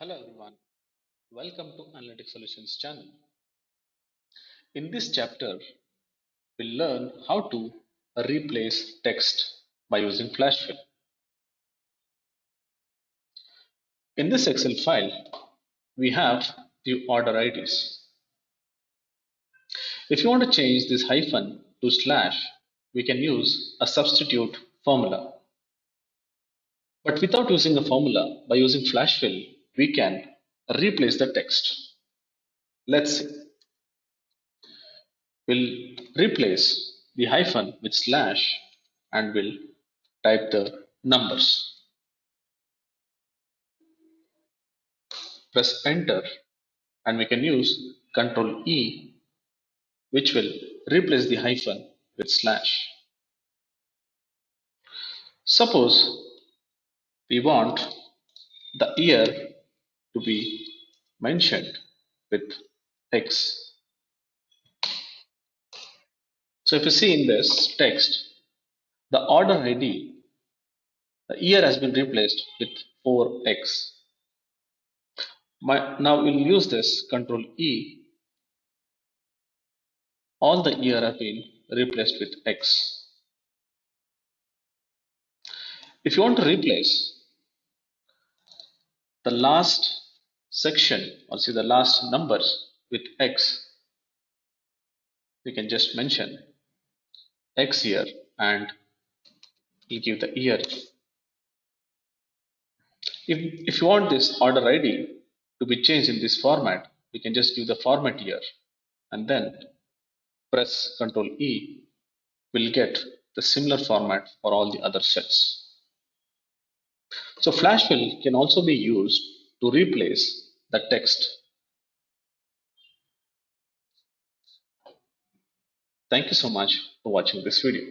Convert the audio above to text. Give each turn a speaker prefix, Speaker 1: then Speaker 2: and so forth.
Speaker 1: Hello everyone, welcome to Analytic Solutions channel. In this chapter, we'll learn how to replace text by using flash fill. In this Excel file, we have the order IDs. If you want to change this hyphen to slash, we can use a substitute formula. But without using a formula, by using flash fill, we can replace the text. Let's see. We'll replace the hyphen with slash and we'll type the numbers. Press enter and we can use Ctrl E, which will replace the hyphen with slash. Suppose we want the year to be mentioned with X. So if you see in this text, the order ID, the year has been replaced with 4X. Now we'll use this Ctrl E. All the year have been replaced with X. If you want to replace the last section or see the last numbers with X, we can just mention X here and we'll give the year. If you want this order ID to be changed in this format, we can just give the format here and then press Ctrl E. We'll get the similar format for all the other sets. So flash fill can also be used to replace the text. Thank you so much for watching this video.